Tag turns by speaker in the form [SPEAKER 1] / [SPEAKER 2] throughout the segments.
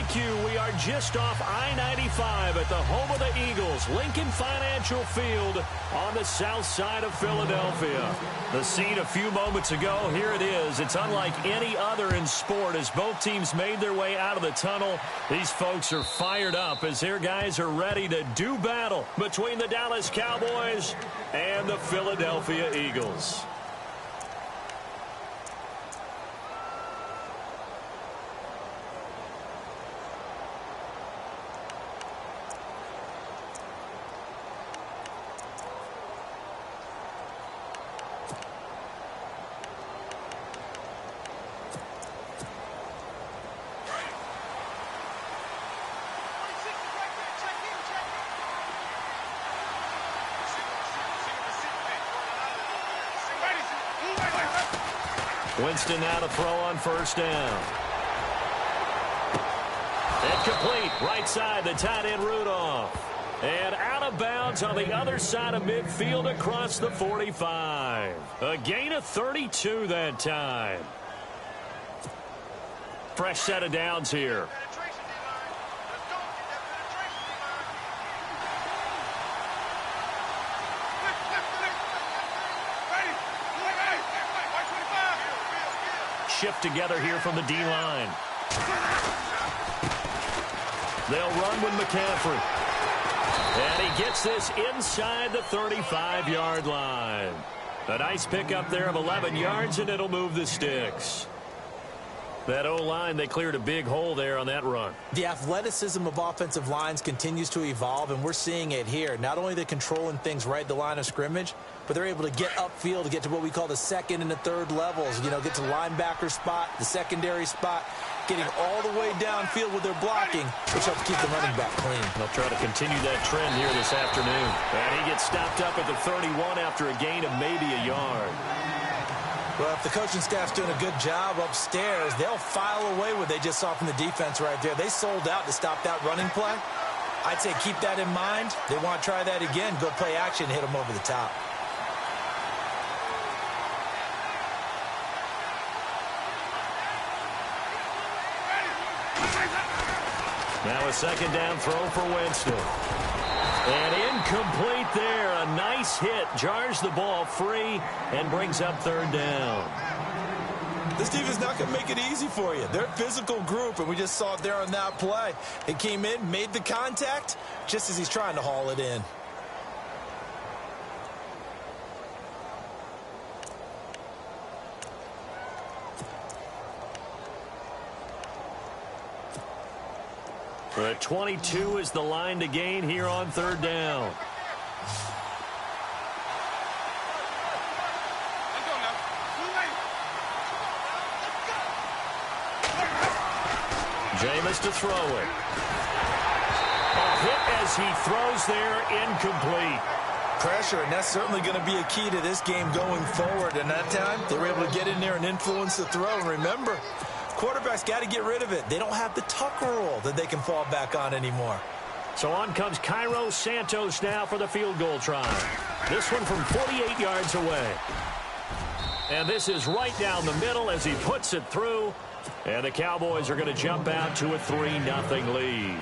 [SPEAKER 1] thank you. We are just off I-95 at the home of the Eagles, Lincoln Financial Field on the south side of Philadelphia. The scene a few moments ago, here it is. It's unlike any other in sport as both teams made their way out of the tunnel. These folks are fired up as their guys are ready to do battle between the Dallas Cowboys and the Philadelphia Eagles. Winston now to throw on first down. Incomplete. Right side, the tight end Rudolph. And out of bounds on the other side of midfield across the 45. A gain of 32 that time. Fresh set of downs here. Shift together here from the D-line. They'll run with McCaffrey. And he gets this inside the 35-yard line. A nice pickup there of 11 yards, and it'll move the sticks. That O-line, they cleared a big hole there on that run.
[SPEAKER 2] The athleticism of offensive lines continues to evolve, and we're seeing it here. Not only are they controlling things right at the line of scrimmage, but they're able to get upfield to get to what we call the second and the third levels. You know, get to the linebacker spot, the secondary spot, getting all the way downfield with their blocking, which helps keep the running back clean.
[SPEAKER 1] They'll try to continue that trend here this afternoon. And he gets stopped up at the 31 after a gain of maybe a yard.
[SPEAKER 2] Well, if the coaching staff's doing a good job upstairs, they'll file away what they just saw from the defense right there. They sold out to stop that running play. I'd say keep that in mind. They want to try that again. Go play action, hit them over the top.
[SPEAKER 1] Now a second down throw for Winston. And incomplete there. A nice hit. Jars the ball free and brings up third down.
[SPEAKER 2] This defense is not going to make it easy for you. They're a physical group, and we just saw it there on that play. They came in, made the contact, just as he's trying to haul it in.
[SPEAKER 1] But 22 is the line to gain here on third down. Jameis to throw it. A hit as he throws there, incomplete.
[SPEAKER 2] Pressure, and that's certainly going to be a key to this game going forward. And that time, they were able to get in there and influence the throw. And remember, quarterbacks got to get rid of it. They don't have the Tucker rule that they can fall back on anymore.
[SPEAKER 1] So on comes Cairo Santos now for the field goal try. This one from 48 yards away. And this is right down the middle as he puts it through. And the Cowboys are going to jump out to a 3-0 lead.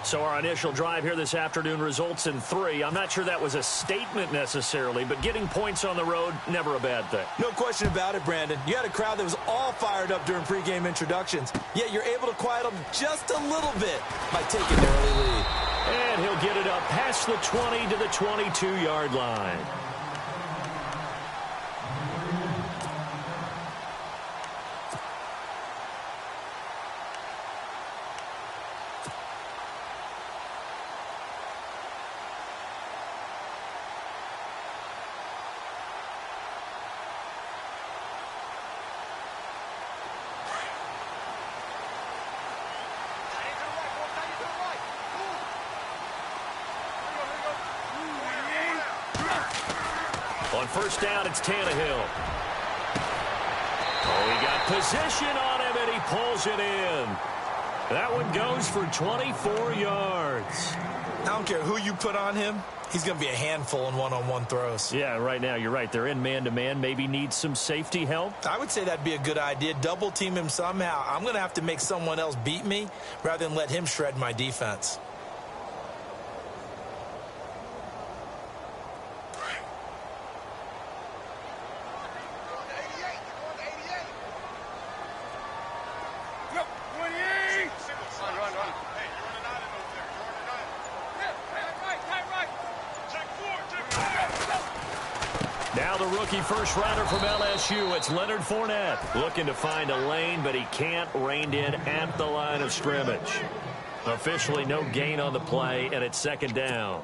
[SPEAKER 1] So our initial drive here this afternoon results in 3. I'm not sure that was a statement necessarily, but getting points on the road, never a bad thing.
[SPEAKER 2] No question about it, Brandon. You had a crowd that was all fired up during pregame introductions, yet you're able to quiet them just a little bit by taking the early lead.
[SPEAKER 1] And he'll get it up past the 20 to the 22-yard line. On first down, it's Tannehill. Oh, he got position on him, and he pulls it in. That one goes for 24 yards.
[SPEAKER 2] I don't care who you put on him. He's going to be a handful in one-on-one throws.
[SPEAKER 1] Yeah, right now, you're right. They're in man-to-man. Maybe need some safety help.
[SPEAKER 2] I would say that'd be a good idea. Double team him somehow. I'm going to have to make someone else beat me rather than let him shred my defense.
[SPEAKER 1] Now the rookie first-rounder from LSU, it's Leonard Fournette. Looking to find a lane, but he can't rein in at the line of scrimmage. Officially no gain on the play, and it's second down.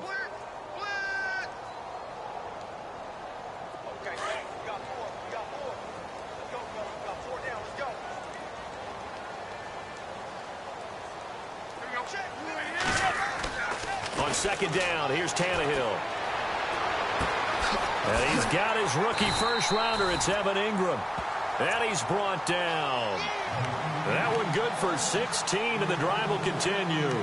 [SPEAKER 1] On second down, here's Tannehill. And he's got his rookie first-rounder. It's Evan Ingram. And he's brought down. That one good for 16, and the drive will continue.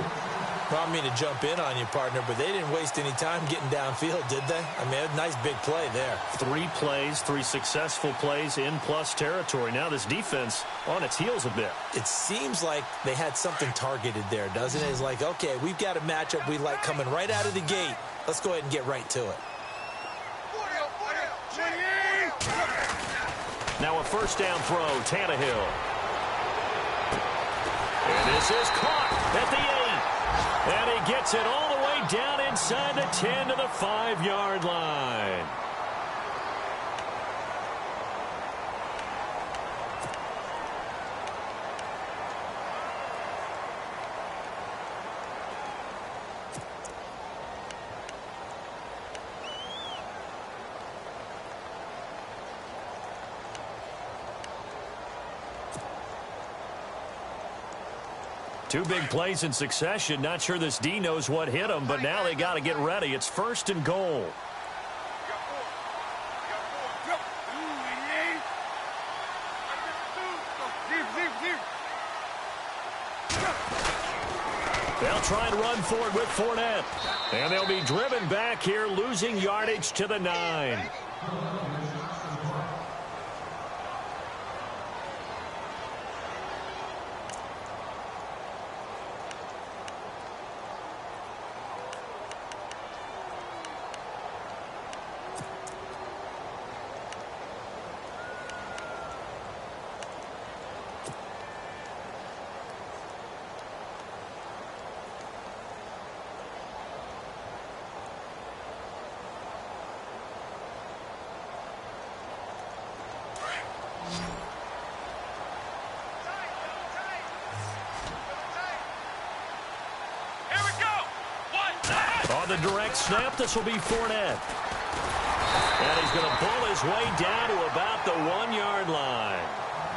[SPEAKER 2] Well, I mean to jump in on you, partner, but they didn't waste any time getting downfield, did they? I mean, a nice big play there.
[SPEAKER 1] 3 plays, 3 successful plays in plus territory. Now this defense on its heels a bit.
[SPEAKER 2] It seems like they had something targeted there, doesn't it? It's like, okay, we've got a matchup we like coming right out of the gate. Let's go ahead and get right to it.
[SPEAKER 1] Now a first down throw, Tannehill. And this is caught at the 8. And he gets it all the way down inside the 10 to the 5-yard line. Two big plays in succession. Not sure this D knows what hit him, but now they got to get ready. It's first and goal. They'll try and run for it with Fournette. And they'll be driven back here, losing yardage to the 9. On the direct snap, this will be Fournette. And he's going to pull his way down to about the 1-yard line.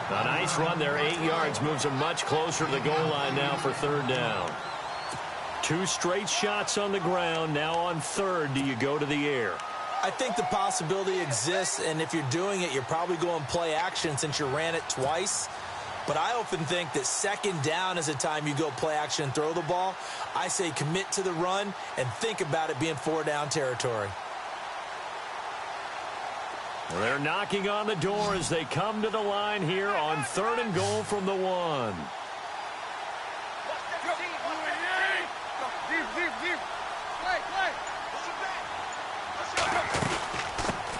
[SPEAKER 1] A nice run there, 8 yards, moves him much closer to the goal line now for third down. 2 straight shots on the ground. Now on third, do you go to the air?
[SPEAKER 2] I think the possibility exists, and if you're doing it, you're probably going play action since you ran it twice. But I often think that second down is the time you go play action and throw the ball. I say commit to the run and think about it being 4-down territory.
[SPEAKER 1] They're knocking on the door as they come to the line here on third and goal from the 1.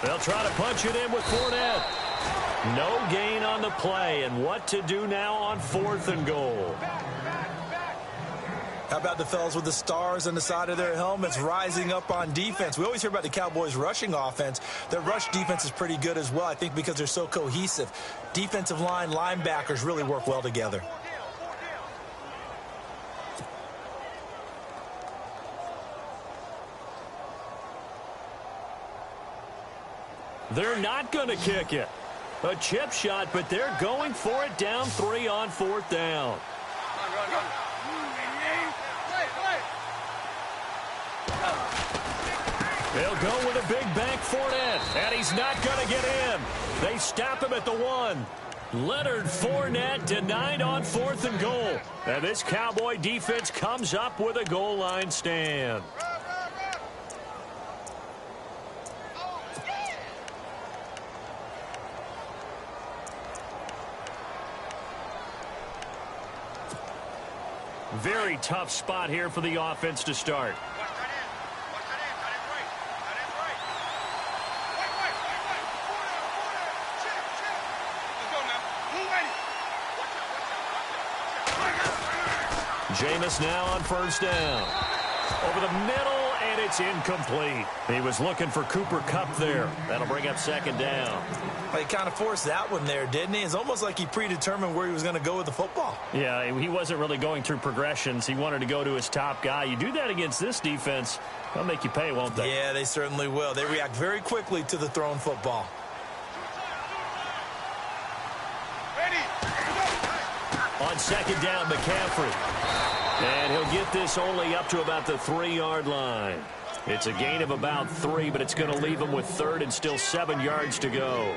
[SPEAKER 1] They'll try to punch it in with Fournette. No gain on the play, and what to do now on 4th and goal.
[SPEAKER 2] How about the fellas with the stars on the side of their helmets rising up on defense? We always hear about the Cowboys' rushing offense. Their rush defense is pretty good as well, I think, because they're so cohesive. Defensive line, linebackers really work well together.
[SPEAKER 1] They're not going to kick it. A chip shot, but they're going for it down 3 on 4th down. They'll go with a big bank Fournette, and he's not going to get in. They stop him at the 1. Leonard Fournette denied on 4th and goal. And this Cowboy defense comes up with a goal line stand. Very tough spot here for the offense to start. Jameis now on first down. Over the middle, and it's incomplete. He was looking for Cooper Kupp there. That'll bring up second down.
[SPEAKER 2] Well, he kind of forced that one there, didn't he? It's almost like he predetermined where he was going to go with the football.
[SPEAKER 1] Yeah, he wasn't really going through progressions. He wanted to go to his top guy. You do that against this defense, they'll make you pay, won't they?
[SPEAKER 2] Yeah, they certainly will. They react very quickly to the thrown football.
[SPEAKER 1] On second down, McCaffrey. And he'll get this only up to about the 3-yard line. It's a gain of about 3, but it's going to leave him with third and still 7 yards to go.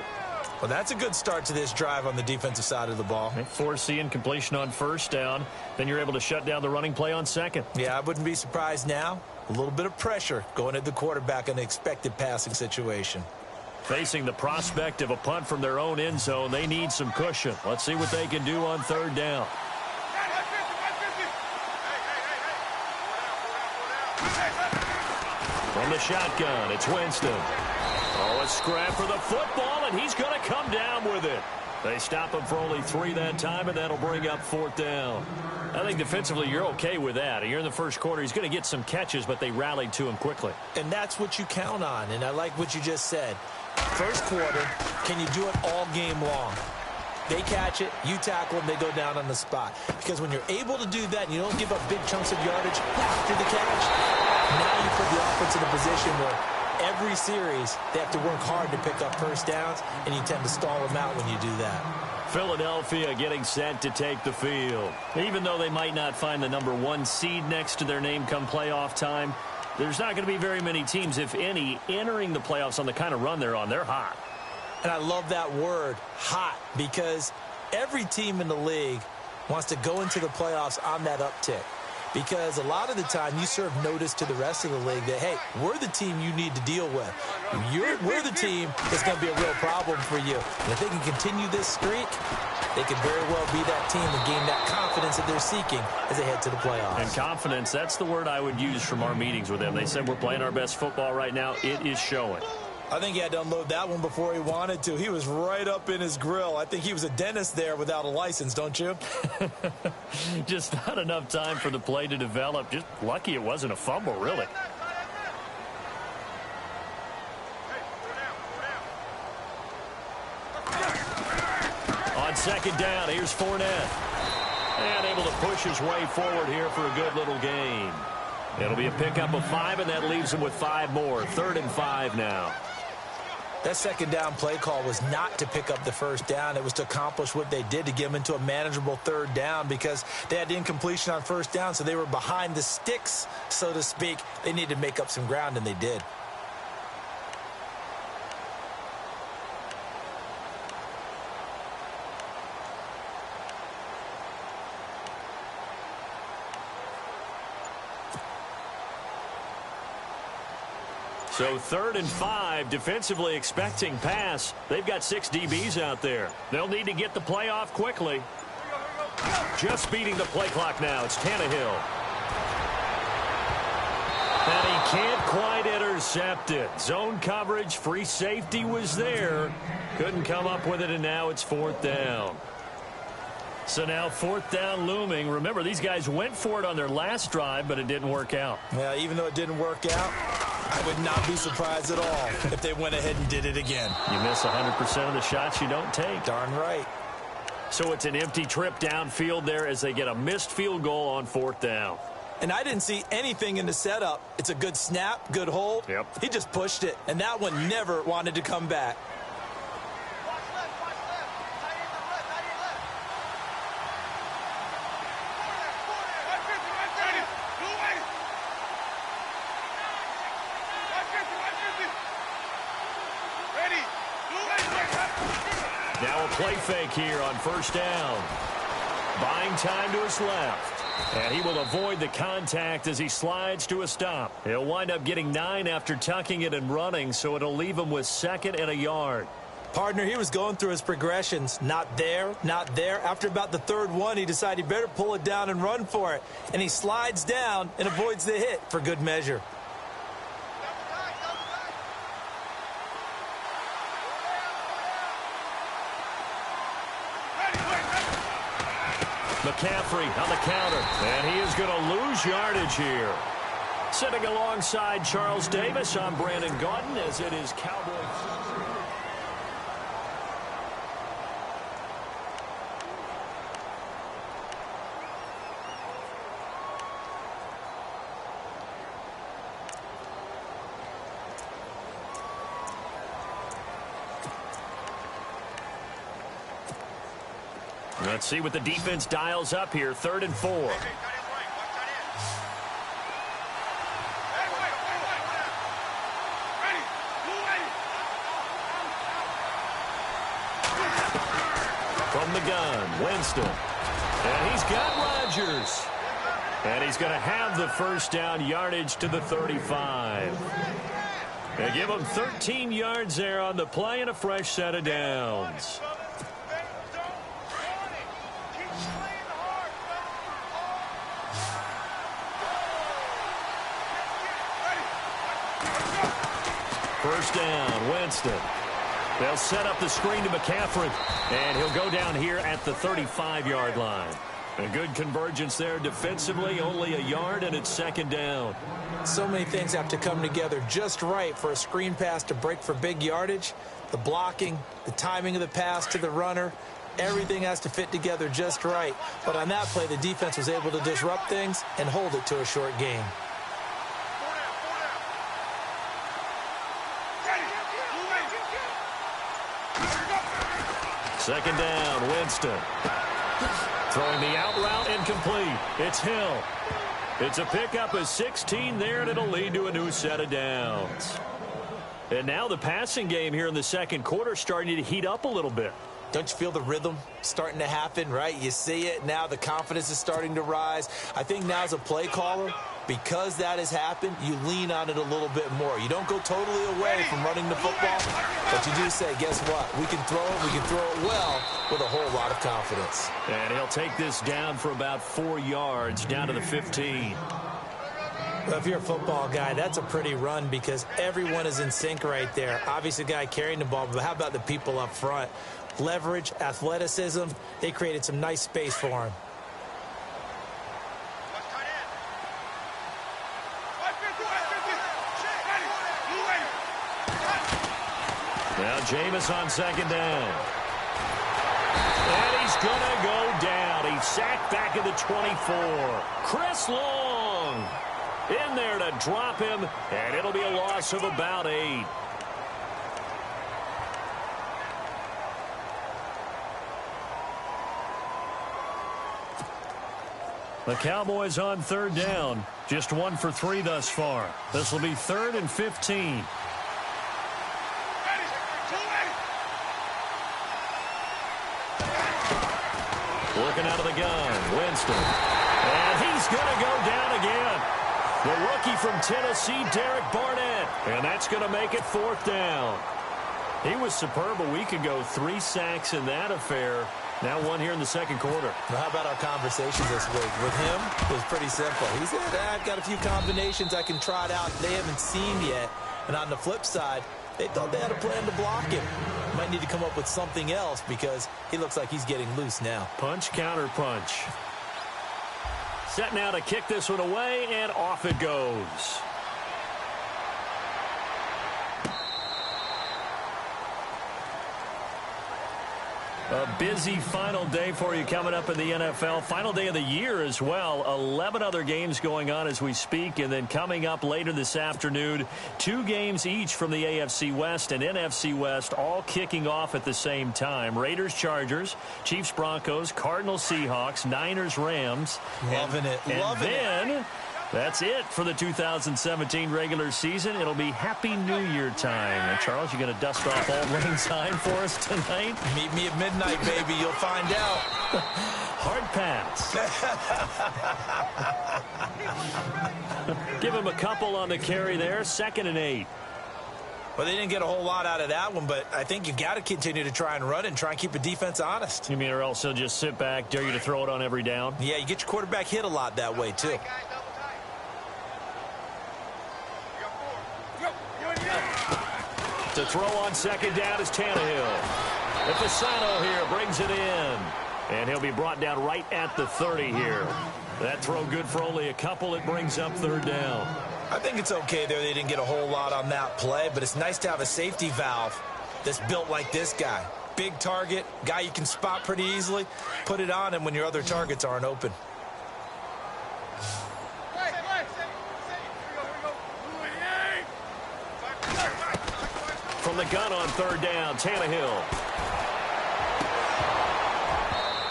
[SPEAKER 2] Well, that's a good start to this drive on the defensive side of the ball.
[SPEAKER 1] They force the incompletion on first down. Then you're able to shut down the running play on second.
[SPEAKER 2] Yeah, I wouldn't be surprised now. A little bit of pressure going at the quarterback in an expected passing situation.
[SPEAKER 1] Facing the prospect of a punt from their own end zone, they need some cushion. Let's see what they can do on third down. From the shotgun, it's Winston. Oh, a scrap for the football, and he's going to come down with it. They stop him for only 3 that time, and that'll bring up fourth down. I think defensively you're okay with that. You're in the first quarter. He's going to get some catches, but they rallied to him quickly.
[SPEAKER 2] And that's what you count on, and I like what you just said. First quarter, can you do it all game long? They catch it, you tackle them, they go down on the spot. Because when you're able to do that and you don't give up big chunks of yardage after the catch, now you put the offense in a position where every series they have to work hard to pick up first downs, and you tend to stall them out when you do that.
[SPEAKER 1] Philadelphia getting set to take the field. Even though they might not find the number 1 seed next to their name come playoff time, there's not going to be very many teams, if any, entering the playoffs on the kind of run they're on. They're hot.
[SPEAKER 2] And I love that word, hot, because every team in the league wants to go into the playoffs on that uptick. Because a lot of the time you serve notice to the rest of the league that, hey, we're the team you need to deal with. We're the team that's going to be a real problem for you. And if they can continue this streak, they could very well be that team and gain that confidence that they're seeking as they head to the playoffs.
[SPEAKER 1] And confidence, that's the word I would use from our meetings with them. They said we're playing our best football right now. It is showing.
[SPEAKER 2] I think he had to unload that one before he wanted to. He was right up in his grill. I think he was a dentist there without a license, don't you?
[SPEAKER 1] Just not enough time for the play to develop. Just lucky it wasn't a fumble, really. On second down, here's Fournette. And able to push his way forward here for a good little gain. It'll be a pickup of 5, and that leaves him with 5 more. 3rd and 5 now.
[SPEAKER 2] That second down play call was not to pick up the first down. It was to accomplish what they did, to get them into a manageable 3rd down, because they had the incompletion on first down, so they were behind the sticks, so to speak. They needed to make up some ground, and they did.
[SPEAKER 1] So 3rd and 5, defensively expecting pass. They've got 6 DBs out there. They'll need to get the play off quickly. Just beating the play clock now. It's Tannehill. And he can't quite intercept it. Zone coverage, free safety was there. Couldn't come up with it, and now it's 4th down. So now 4th down looming. Remember, these guys went for it on their last drive, but it didn't work out.
[SPEAKER 2] Yeah, even though it didn't work out, I would not be surprised at all if they went ahead and did it again.
[SPEAKER 1] You miss 100% of the shots you don't take.
[SPEAKER 2] Darn right.
[SPEAKER 1] So it's an empty trip downfield there as they get a missed field goal on 4th down.
[SPEAKER 2] And I didn't see anything in the setup. It's a good snap, good hold.
[SPEAKER 1] Yep.
[SPEAKER 2] He just pushed it, and that one never wanted to come back.
[SPEAKER 1] Now a play fake here on 1st down. Buying time to his left. And he will avoid the contact as he slides to a stop. He'll wind up getting 9 after tucking it and running, so it'll leave him with 2nd and a yard.
[SPEAKER 2] Partner, he was going through his progressions. Not there, not there. After about the third one, he decided he better pull it down and run for it. And he slides down and avoids the hit for good measure.
[SPEAKER 1] McCaffrey on the counter, and he is going to lose yardage here. Sitting alongside Charles Davis, I'm Brandon Gaudin, as it is Cowboys. Let's see what the defense dials up here. 3rd and 4. From the gun, Winston. And he's got Rodgers. And he's going to have the first down, yardage to the 35. They give him 13 yards there on the play and a fresh set of downs. First down, Winston. They'll set up the screen to McCaffrey, and he'll go down here at the 35-yard line. A good convergence there defensively, only a yard, and it's 2nd down.
[SPEAKER 2] So many things have to come together just right for a screen pass to break for big yardage. The blocking, the timing of the pass to the runner, everything has to fit together just right. But on that play, the defense was able to disrupt things and hold it to a short gain.
[SPEAKER 1] Second down, Winston. Throwing the out route incomplete. It's Hill. It's a pickup of 16 there, and it'll lead to a new set of downs. And now the passing game here in the second quarter starting to heat up a little bit.
[SPEAKER 2] Don't you feel the rhythm starting to happen, right? You see it now. The confidence is starting to rise. I think now as a play caller, because that has happened, you lean on it a little bit more. You don't go totally away from running the football, but you do say, guess what? We can throw it. We can throw it well with a whole lot of confidence.
[SPEAKER 1] And he'll take this down for about 4 yards, down to the 15.
[SPEAKER 2] Well, if you're a football guy, that's a pretty run because everyone is in sync right there. Obviously, the guy carrying the ball, but how about the people up front? Leverage, athleticism, they created some nice space for him.
[SPEAKER 1] Now Jameis on 2nd down. And he's going to go down. He's sacked back at the 24. Chris Long in there to drop him, and it'll be a loss of about 8. The Cowboys on 3rd down. Just 1 for 3 thus far. This will be 3rd and 15. Looking out of the gun, Winston. And he's going to go down again. The rookie from Tennessee, Derek Barnett. And that's going to make it 4th down. He was superb a week ago. 3 sacks in that affair. Now 1 here in the second quarter.
[SPEAKER 2] Well, how about our conversations this week? With him, it was pretty simple. He said, I've got a few combinations I can try it out they haven't seen yet. And on the flip side, they thought they had a plan to block him. Might need to come up with something else because he looks like he's getting loose now.
[SPEAKER 1] Punch, counter punch. Set now to kick this one away, and off it goes. A busy final day for you coming up in the NFL. Final day of the year as well. 11 other games going on as we speak. And then coming up later this afternoon, 2 games each from the AFC West and NFC West, all kicking off at the same time. Raiders, Chargers, Chiefs, Broncos, Cardinals, Seahawks, Niners, Rams.
[SPEAKER 2] Loving it.
[SPEAKER 1] Loving it. That's it for the 2017 regular season. It'll be Happy New Year time. And Charles, you going to dust off Old Lang Syne for us tonight?
[SPEAKER 2] Meet me at midnight, baby. You'll find out.
[SPEAKER 1] Hard pass. Give him a couple on the carry there. 2nd and 8.
[SPEAKER 2] Well, they didn't get a whole lot out of that one, but I think you've got to continue to try and run it and try and keep the defense honest.
[SPEAKER 1] You mean or else they'll just sit back, dare you to throw it on every down?
[SPEAKER 2] Yeah, you get your quarterback hit a lot that way, too.
[SPEAKER 1] To throw on second down is Tannehill. Fasano here brings it in. And he'll be brought down right at the 30 here. That throw good for only a couple. It brings up third down.
[SPEAKER 2] I think it's okay there. They didn't get a whole lot on that play, but it's nice to have a safety valve that's built like this guy. Big target, guy you can spot pretty easily. Put it on him when your other targets aren't open.
[SPEAKER 1] From the gun on third down, Tannehill.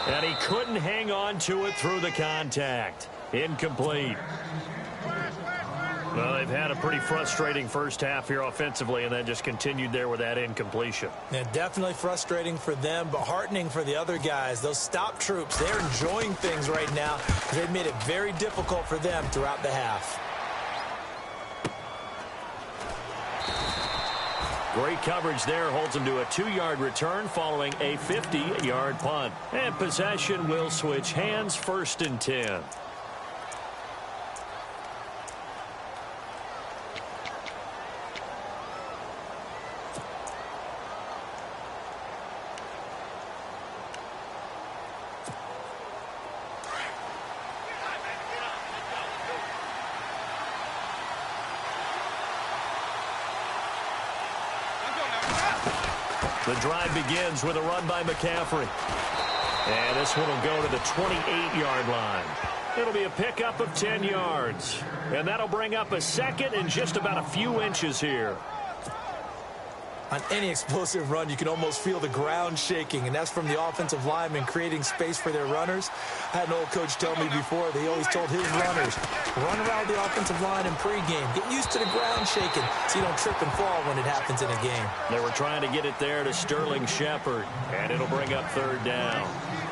[SPEAKER 1] And he couldn't hang on to it through the contact. Incomplete. Well, they've had a pretty frustrating first half here offensively, and then just continued there with that incompletion.
[SPEAKER 2] Yeah, definitely frustrating for them, but heartening for the other guys. Those stop troops, they're enjoying things right now because they've made it very difficult for them throughout the half.
[SPEAKER 1] Great coverage there, holds him to a 2-yard return following a 50-yard punt. And possession will switch hands, 1st and 10. The drive begins with a run by McCaffrey. And this one will go to the 28-yard line. It'll be a pickup of 10 yards. And that'll bring up a second and just about a few inches here.
[SPEAKER 2] On any explosive run, you can almost feel the ground shaking, and that's from the offensive linemen creating space for their runners. I had an old coach tell me before, they always told his runners, run around the offensive line in pregame. Get used to the ground shaking so you don't trip and fall when it happens in a game.
[SPEAKER 1] They were trying to get it there to Sterling Shepard, and it'll bring up third down.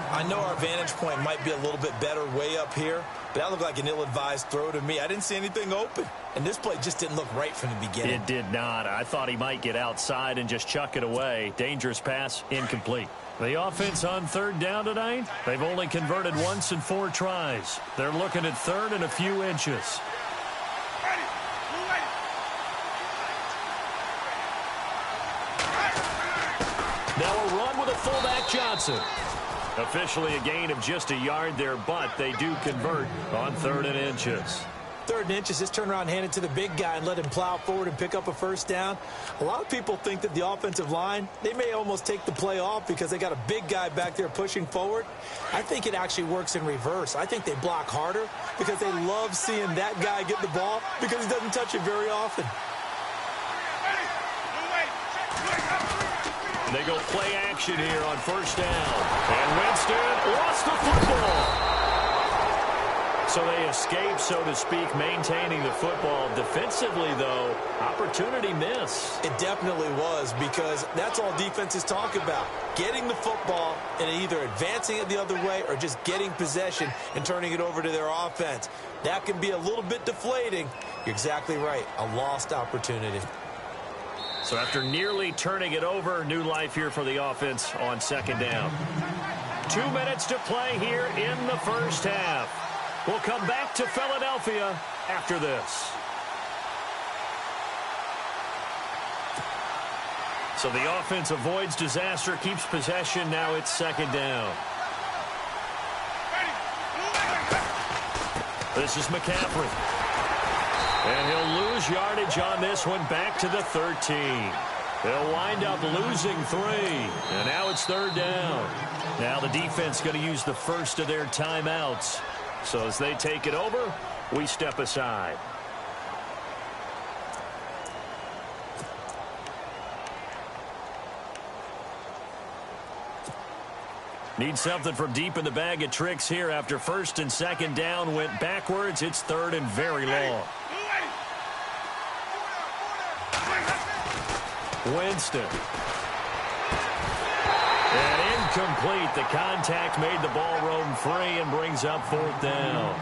[SPEAKER 2] I know our vantage point might be a little bit better way up here, but that looked like an ill-advised throw to me. I didn't see anything open, and this play just didn't look right from the beginning.
[SPEAKER 1] It did not. I thought he might get outside and just chuck it away. Dangerous pass, incomplete. The offense on third down tonight, they've only converted once in 4 tries. They're looking at third and a few inches. Now a run with a fullback Johnson. Officially a gain of just a yard there, but they do convert on 3rd and inches.
[SPEAKER 2] 3rd and inches, just turn around and hand it to the big guy and let him plow forward and pick up a first down. A lot of people think that the offensive line, they may almost take the play off because they got a big guy back there pushing forward. I think it actually works in reverse. I think they block harder because they love seeing that guy get the ball because he doesn't touch it very often.
[SPEAKER 1] They go play action here on 1st down. And Winston lost the football. So they escape, so to speak, maintaining the football. Defensively, though, opportunity miss.
[SPEAKER 2] It definitely was, because that's all defenses talk about. Getting the football and either advancing it the other way or just getting possession and turning it over to their offense. That can be a little bit deflating. You're exactly right. A lost opportunity.
[SPEAKER 1] So after nearly turning it over, new life here for the offense on 2nd down. 2 minutes to play here in the first half. We'll come back to Philadelphia after this. So the offense avoids disaster, keeps possession. Now it's 2nd down. This is McCaffrey. And he'll lose yardage on this one, back to the 13. They'll wind up losing 3. And now it's 3rd down. Now the defense going to use the first of their timeouts. So as they take it over, we step aside. Need something from deep in the bag of tricks here after 1st and 2nd down went backwards. It's 3rd and very long. Winston. And incomplete. The contact made the ball roam free and brings up 4th down.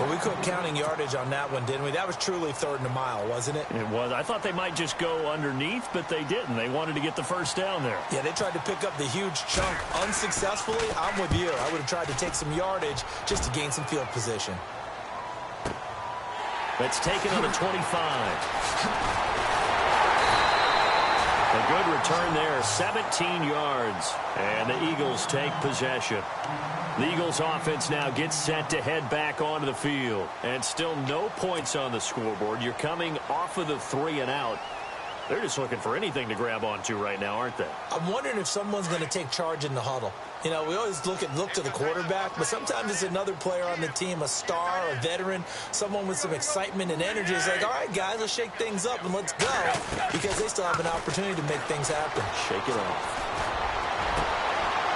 [SPEAKER 2] Well, we quit counting yardage on that one, didn't we? That was truly 3rd and a mile, wasn't it?
[SPEAKER 1] It was. I thought they might just go underneath, but they didn't. They wanted to get the first down there.
[SPEAKER 2] Yeah, they tried to pick up the huge chunk unsuccessfully. I'm with you. I would have tried to take some yardage just to gain some field position.
[SPEAKER 1] That's taken on the 25. A good return there, 17 yards. And the Eagles take possession. The Eagles offense now gets set to head back onto the field. And still no points on the scoreboard. You're coming off of the 3 and out. They're just looking for anything to grab onto right now, aren't they?
[SPEAKER 2] I'm wondering if someone's going to take charge in the huddle. You know, we always look to the quarterback, but sometimes it's another player on the team, a star, a veteran, someone with some excitement and energy. It's like, all right, guys, let's shake things up and let's go, because they still have an opportunity to make things happen.
[SPEAKER 1] Shake it off.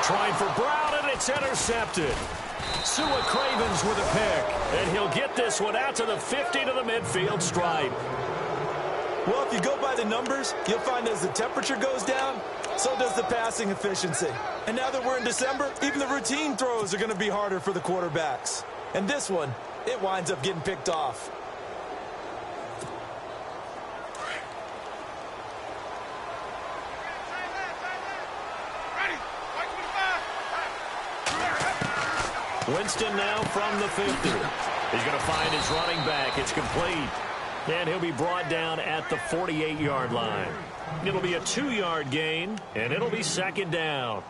[SPEAKER 1] Trying for Brown, and it's intercepted. Sua Cravens with a pick, and he'll get this one out to the 50 to the midfield stripe.
[SPEAKER 2] Well, if you go by the numbers, you'll find as the temperature goes down, so does the passing efficiency. And now that we're in December, even the routine throws are going to be harder for the quarterbacks. And this one, it winds up getting picked off.
[SPEAKER 1] Winston now from the 50. He's going to find his running back. It's complete. And he'll be brought down at the 48-yard line. It'll be a 2-yard gain, and it'll be 2nd down.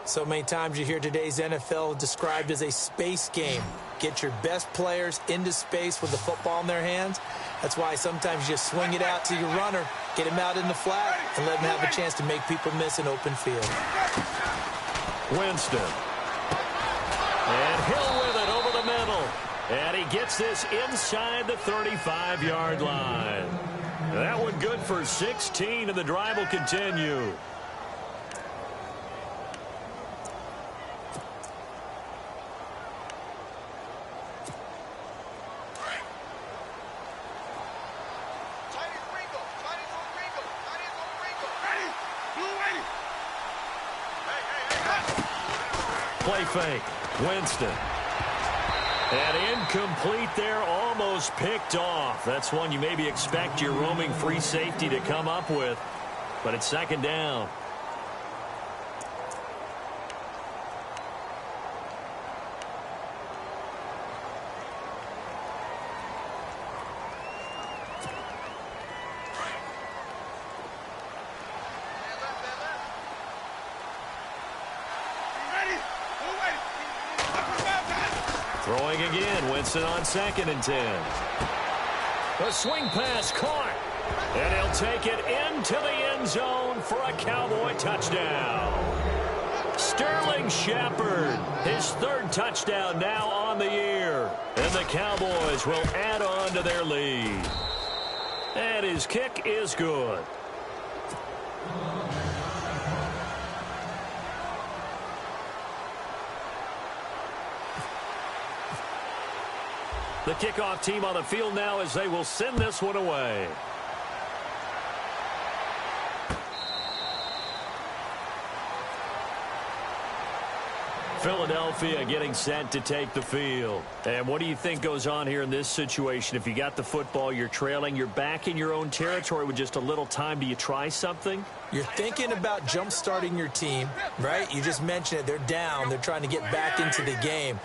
[SPEAKER 2] So many times you hear today's NFL described as a space game. Get your best players into space with the football in their hands. That's why sometimes you just swing it out to your runner, get him out in the flat, and let him have a chance to make people miss an open field.
[SPEAKER 1] Winston. And Hill with it over the middle. And he gets this inside the 35-yard line. That one good for 16, and the drive will continue. Play fake. Winston. And incomplete there, almost picked off. That's one you maybe expect your roaming free safety to come up with. But it's 2nd down. Throwing again, Winston on 2nd and 10. A swing pass caught. And he'll take it into the end zone for a Cowboy touchdown. Sterling Shepard, his 3rd touchdown now on the year. And the Cowboys will add on to their lead. And his kick is good. The kickoff team on the field now as they will send this one away. Philadelphia getting set to take the field. And what do you think goes on here in this situation? If you got the football, you're trailing, you're back in your own territory with just a little time. Do you try something?
[SPEAKER 2] You're thinking about jump-starting your team, right? You just mentioned it. They're down. They're trying to get back into the game.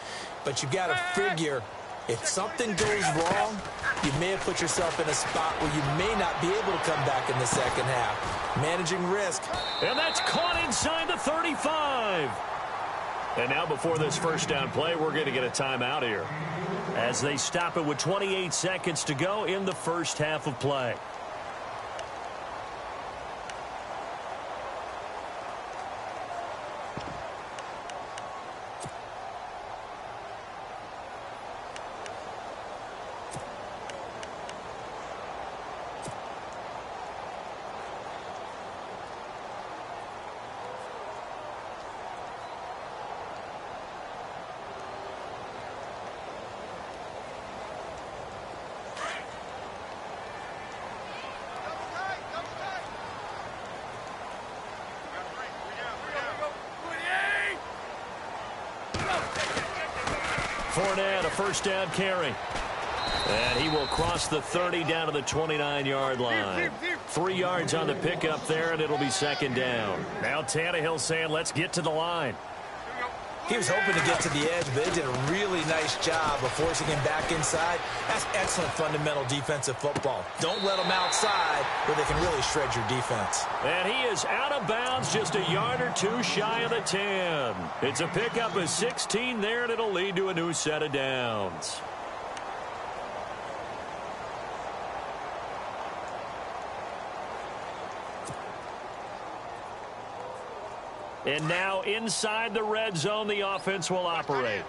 [SPEAKER 2] But you've got to figure, if something goes wrong, you may have put yourself in a spot where you may not be able to come back in the second half. Managing risk.
[SPEAKER 1] And that's caught inside the 35. And now before this first down play, we're going to get a timeout here as they stop it with 28 seconds to go in the first half of play. Fournette, a first down carry. And he will cross the 30 down to the 29-yard line. 3 yards on the pickup there, and it'll be second down. Now Tannehill saying, let's get to the line.
[SPEAKER 2] He was hoping to get to the edge, but they did a really nice job of forcing him back inside. That's excellent fundamental defensive football. Don't let them outside where they can really shred your defense.
[SPEAKER 1] And he is out of bounds, just a yard or two shy of the 10. It's a pickup of 16 there, and it'll lead to a new set of downs. And now inside the red zone, the offense will operate.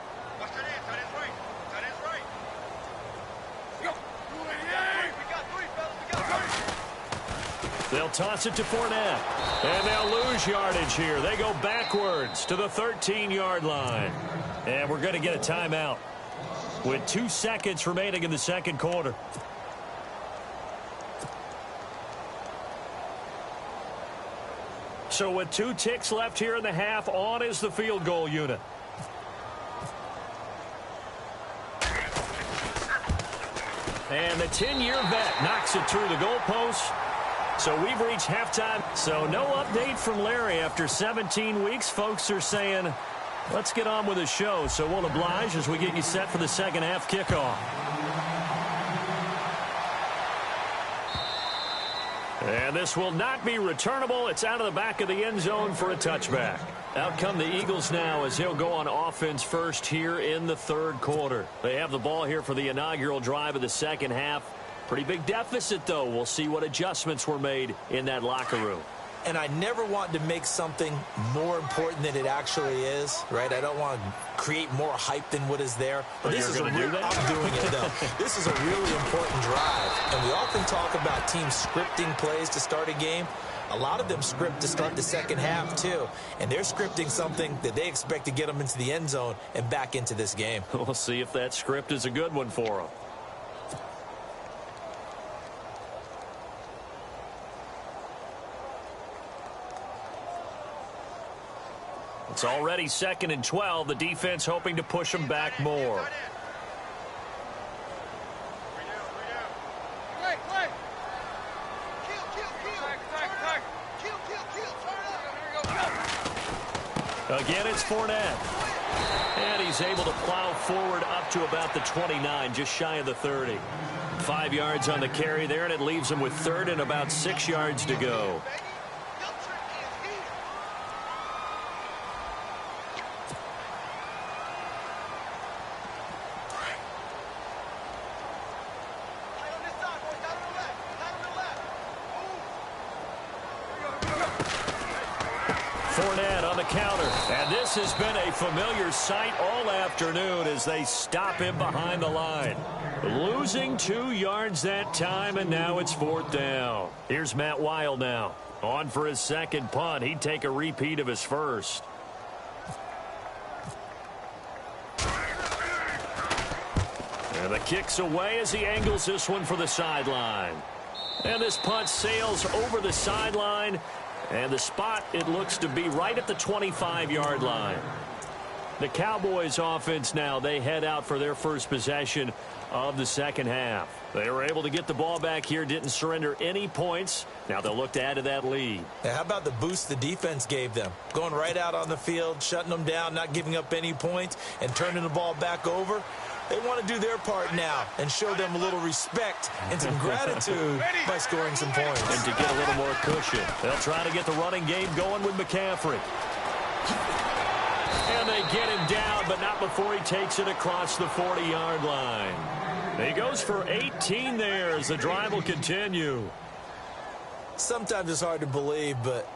[SPEAKER 1] They'll toss it to Fournette. And they'll lose yardage here. They go backwards to the 13-yard line. And we're going to get a timeout with 2 seconds remaining in the second quarter. So with 2 ticks left here in the half, on is the field goal unit. And the 10-year vet knocks it through the goalpost. So we've reached halftime. So no update from Larry after 17 weeks. Folks are saying, let's get on with the show. So we'll oblige as we get you set for the second half kickoff. And this will not be returnable. It's out of the back of the end zone for a touchback. Out come the Eagles now as they'll go on offense first here in the third quarter. They have the ball here for the inaugural drive of the second half. Pretty big deficit, though. We'll see what adjustments were made in that locker room.
[SPEAKER 2] And I never want to make something more important than it actually is, right? I don't want to create more hype than what is there. But this is I'm doing it, though. This is a really important drive. And we often talk about teams scripting plays to start a game. A lot of them script to start the second half, too. And they're scripting something that they expect to get them into the end zone and back into this game.
[SPEAKER 1] We'll see if that script is a good one for them. It's already 2nd and 12. The defense hoping to push them back more. Again, it's Fournette. And he's able to plow forward up to about the 29, just shy of the 30. 5 yards on the carry there, and it leaves him with 3rd and about 6 yards to go. Fournette on the counter. And this has been a familiar sight all afternoon as they stop him behind the line. Losing 2 yards that time, and now it's 4th down. Here's Matt Weil now. On for his second punt. He'd take a repeat of his first. And the kick's away as he angles this one for the sideline. And this punt sails over the sideline. And the spot, it looks to be right at the 25-yard line. The Cowboys offense now, they head out for their first possession of the second half. They were able to get the ball back here, didn't surrender any points. Now they'll look to add to that lead.
[SPEAKER 2] Yeah, how about the boost the defense gave them? Going right out on the field, shutting them down, not giving up any points, and turning the ball back over. They want to do their part now and show them a little respect and some gratitude by scoring some points.
[SPEAKER 1] And to get a little more cushion, they'll try to get the running game going with McCaffrey. And they get him down, but not before he takes it across the 40-yard line. He goes for 18 there as the drive will continue.
[SPEAKER 2] Sometimes it's hard to believe, but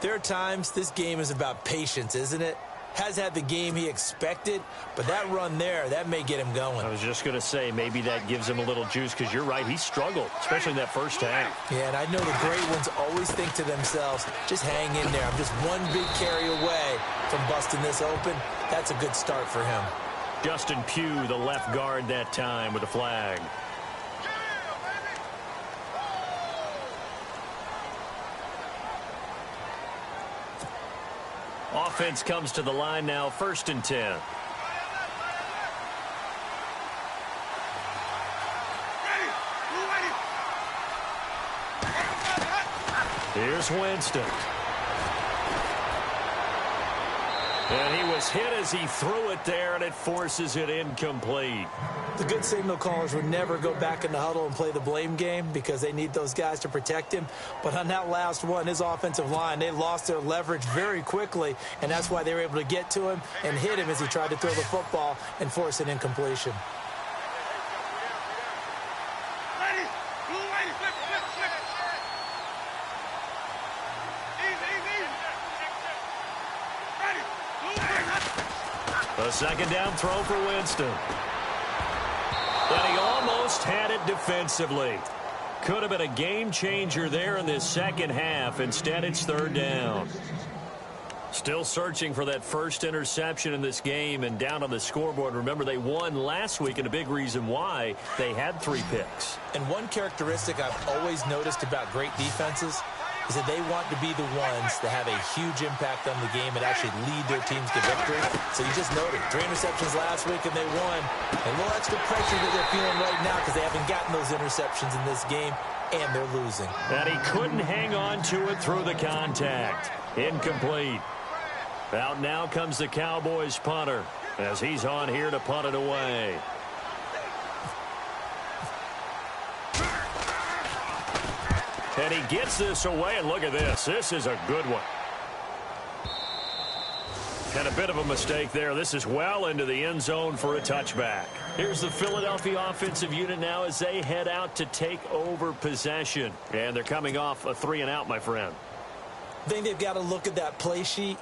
[SPEAKER 2] there are times this game is about patience, isn't it? Has had the game he expected, but that run there, that may get him going.
[SPEAKER 1] I was just going to say, maybe that gives him a little juice, because you're right, he struggled, especially in that first half.
[SPEAKER 2] Yeah, and I know the great ones always think to themselves, just hang in there. I'm just one big carry away from busting this open. That's a good start for him.
[SPEAKER 1] Justin Pugh, the left guard that time with the flag. Offense comes to the line now, 1st and 10. Here's Winston. And he was hit as he threw it there, and it forces it incomplete.
[SPEAKER 2] The good signal callers would never go back in the huddle and play the blame game because they need those guys to protect him. But on that last one, his offensive line, they lost their leverage very quickly, and that's why they were able to get to him and hit him as he tried to throw the football and force an incompletion.
[SPEAKER 1] A second down throw for Winston. And he almost had it defensively. Could have been a game changer there in this second half. Instead, it's third down. Still searching for that first interception in this game and down on the scoreboard. Remember, they won last week, and a big reason why they had 3 picks.
[SPEAKER 2] And one characteristic I've always noticed about great defenses is that they want to be the ones that have a huge impact on the game and actually lead their teams to victory. So you just noted 3 interceptions last week and they won. A little extra pressure that they're feeling right now because they haven't gotten those interceptions in this game, and they're losing.
[SPEAKER 1] And he couldn't hang on to it through the contact. Incomplete. Out now comes the Cowboys punter as he's on here to punt it away. And he gets this away, and look at this. This is a good one. And a bit of a mistake there. This is well into the end zone for a touchback. Here's the Philadelphia offensive unit now as they head out to take over possession. And they're coming off a 3-and-out, my friend.
[SPEAKER 2] I think they've got to look at that play sheet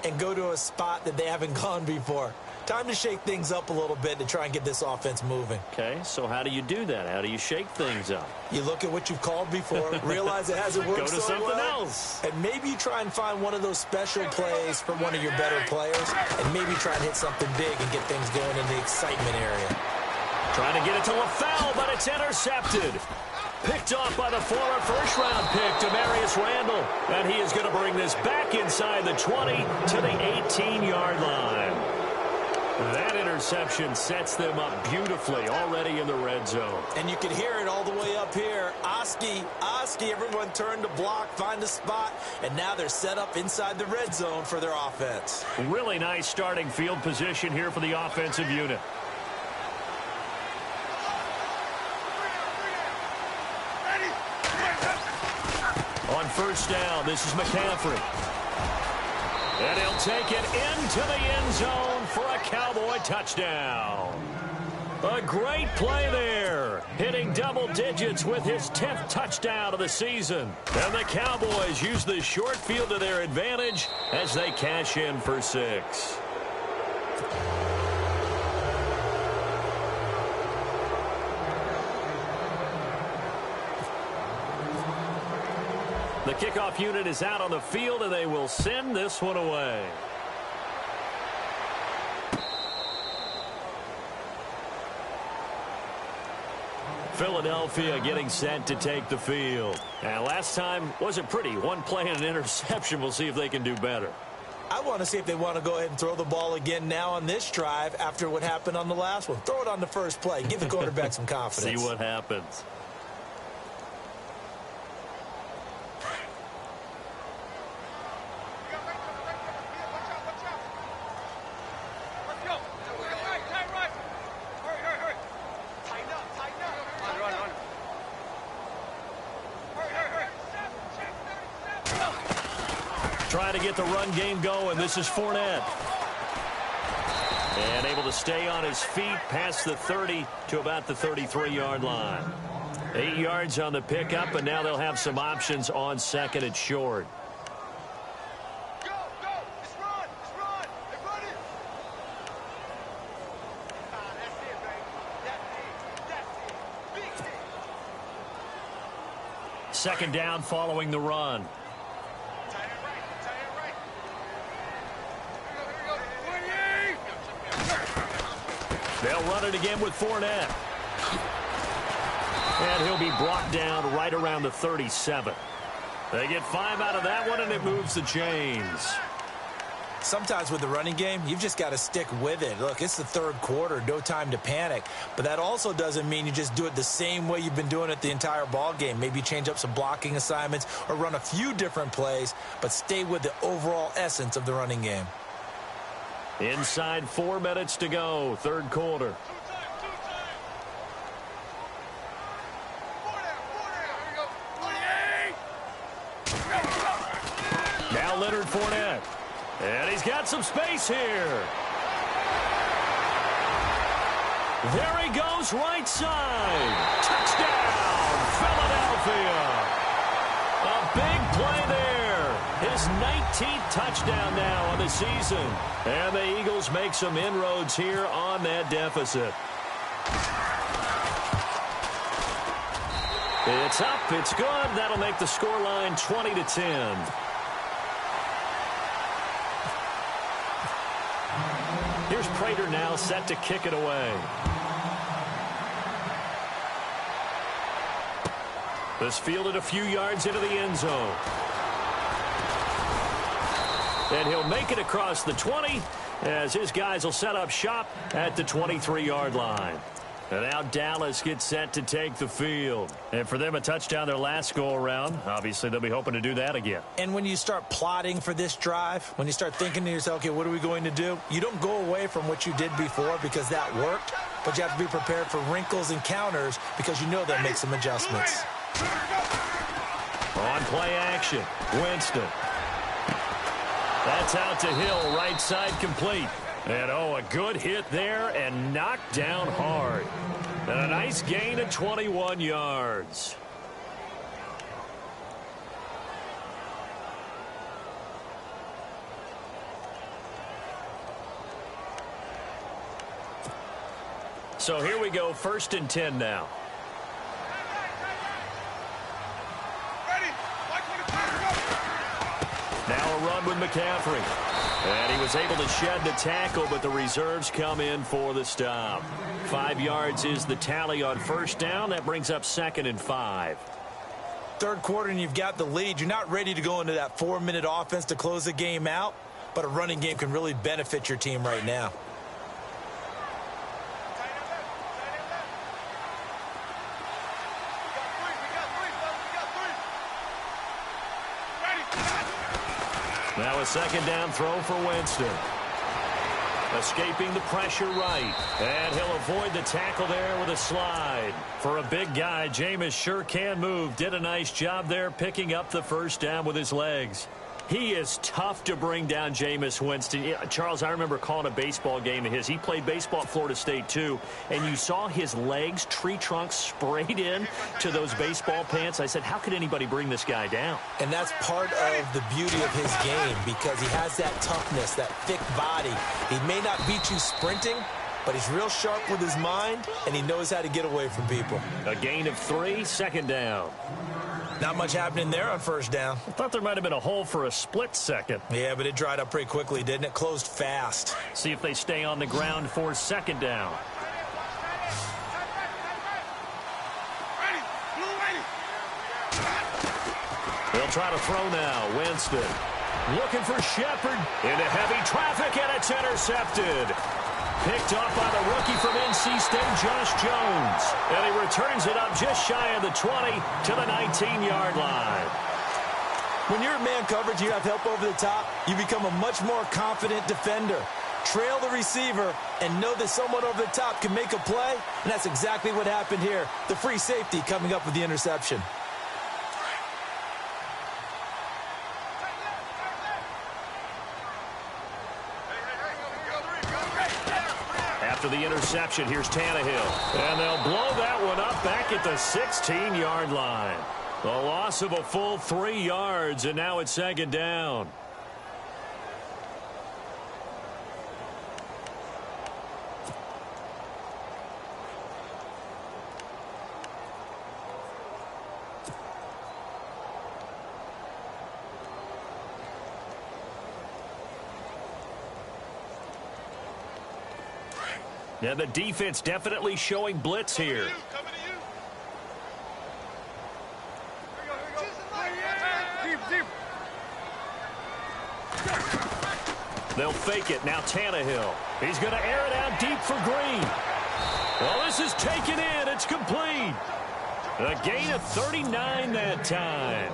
[SPEAKER 2] and go to a spot that they haven't gone before. Time to shake things up a little bit to try and get this offense moving.
[SPEAKER 1] Okay, so how do you do that? How do you shake things up?
[SPEAKER 2] You look at what you've called before, realize it hasn't worked
[SPEAKER 1] Go to
[SPEAKER 2] so
[SPEAKER 1] something
[SPEAKER 2] well,
[SPEAKER 1] else.
[SPEAKER 2] and maybe you try and find one of those special plays from one of your better players, and maybe try and hit something big and get things going in the excitement area.
[SPEAKER 1] Trying to get it to LaFell, but it's intercepted. Picked off by the former first-round pick, Demarius Randall. And he is going to bring this back inside the 20 to the 18-yard line. That interception sets them up beautifully already in the red zone.
[SPEAKER 2] And you can hear it all the way up here. Oski, everyone turned to block, find a spot, and now they're set up inside the red zone for their offense. Really
[SPEAKER 1] nice starting field position here for the offensive unit. On first down, this is McCaffrey. And he'll take it into the end zone for a Cowboy touchdown. A great play there. Hitting double digits with his 10th touchdown of the season. And the Cowboys use the short field to their advantage as they cash in for 6. The kickoff unit is out on the field, and they will send this one away. Philadelphia getting set to take the field. And last time wasn't pretty. One play and an interception. We'll see if they can do better.
[SPEAKER 2] I want to see if they want to go ahead and throw the ball again now on this drive after what happened on the last one. Throw it on the first play. Give the quarterback some confidence.
[SPEAKER 1] See what happens. Trying to get the run game going. This is Fournette. And able to stay on his feet past the 30 to about the 33-yard line. 8 yards on the pickup, and now they'll have some options on second and short.
[SPEAKER 3] Go, go. Let's run. Let's run. They're running. That's it, baby. That's it. Big hit.
[SPEAKER 1] Second down following the run. They'll run it again with Fournette. And he'll be brought down right around the 37. They get 5 out of that one, and it moves the chains.
[SPEAKER 2] Sometimes with the running game, you've just got to stick with it. Look, it's the third quarter, no time to panic. But that also doesn't mean you just do it the same way you've been doing it the entire ball game. Maybe change up some blocking assignments or run a few different plays, but stay with the overall essence of the running game.
[SPEAKER 1] Inside 4 minutes to go, third quarter. Now Leonard Fournette. And he's got some space here. There he goes, right side. Touchdown, Philadelphia. A big play there. His 19th touchdown now on the season. And the Eagles make some inroads here on that deficit. It's up, it's good. That'll make the scoreline 20-10. Here's Prater now set to kick it away. This fielded a few yards into the end zone. And he'll make it across the 20 as his guys will set up shop at the 23-yard line. And now Dallas gets set to take the field. And for them, a touchdown their last go-around. Obviously, they'll be hoping to do that again.
[SPEAKER 2] And when you start plotting for this drive, when you start thinking to yourself, okay, what are we going to do? You don't go away from what you did before because that worked, but you have to be prepared for wrinkles and counters because you know they'll make some adjustments.
[SPEAKER 1] On play action, Winston. That's out to Hill, right side complete. And, oh, a good hit there and knocked down hard. And a nice gain of 21 yards. So here we go, 1st and 10 now. Now a run with McCaffrey. And he was able to shed the tackle, but the reserves come in for the stop. 5 yards is the tally on first down. That brings up 2nd and 5.
[SPEAKER 2] Third quarter and you've got the lead. You're not ready to go into that 4-minute offense to close the game out, but a running game can really benefit your team right now.
[SPEAKER 1] Now a 2nd down throw for Winston. Escaping the pressure right. And he'll avoid the tackle there with a slide. For a big guy, Jameis sure can move. Did a nice job there picking up the first down with his legs. He is tough to bring down, Jameis Winston. Yeah, Charles, I remember calling a baseball game of his. He played baseball at Florida State, too. And you saw his legs, tree trunks sprayed in to those baseball pants. I said, how could anybody bring this guy down?
[SPEAKER 2] And that's part of the beauty of his game because he has that toughness, that thick body. He may not beat you sprinting, but he's real sharp with his mind, and he knows how to get away from people.
[SPEAKER 1] A gain of 3, 2nd down.
[SPEAKER 2] Not much happening there on first down.
[SPEAKER 1] I thought there might have been a hole for a split second.
[SPEAKER 2] Yeah, but it dried up pretty quickly, didn't it? Closed fast.
[SPEAKER 1] See if they stay on the ground for 2nd down. They'll try to throw now. Winston looking for Shepard into heavy traffic, and it's intercepted. Picked off by the rookie from NC State, Josh Jones. And he returns it up just shy of the 20 to the 19-yard line.
[SPEAKER 2] When you're in man coverage, you have help over the top, you become a much more confident defender. Trail the receiver and know that someone over the top can make a play, and that's exactly what happened here. The free safety coming up with the interception.
[SPEAKER 1] After the interception, here's Tannehill. And they'll blow that one up back at the 16-yard line. The loss of a full 3 yards, and now it's 2nd down. Now the defense definitely showing blitz here. They'll fake it. Now Tannehill. He's going to air it out deep for Green. Well, this is taken in. It's complete. A gain of 39 that time.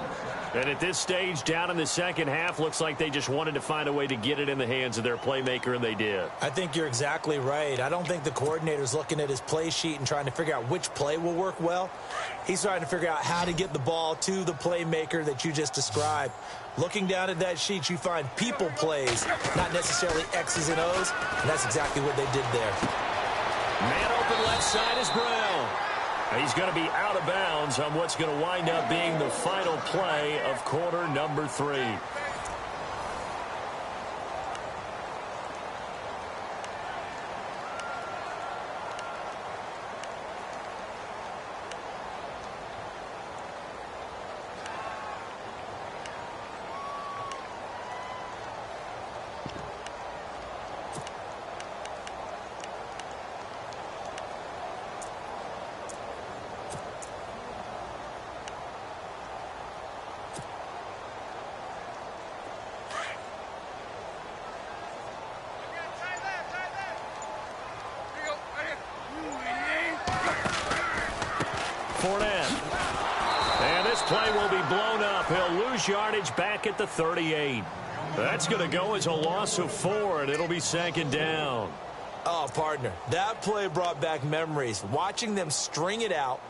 [SPEAKER 1] And at this stage, down in the second half, looks like they just wanted to find a way to get it in the hands of their playmaker, and they did.
[SPEAKER 2] I think you're exactly right. I don't think the coordinator's looking at his play sheet and trying to figure out which play will work well. He's trying to figure out how to get the ball to the playmaker that you just described. Looking down at that sheet, you find people plays, not necessarily X's and O's, and that's exactly what they did there.
[SPEAKER 1] Man open left side is Brown. He's going to be out of bounds on what's going to wind up being the final play of quarter number 3. And this play will be blown up. He'll lose yardage back at the 38. That's going to go as a loss of 4, and it'll be second down.
[SPEAKER 2] Oh, partner, that play brought back memories. Watching them string it out,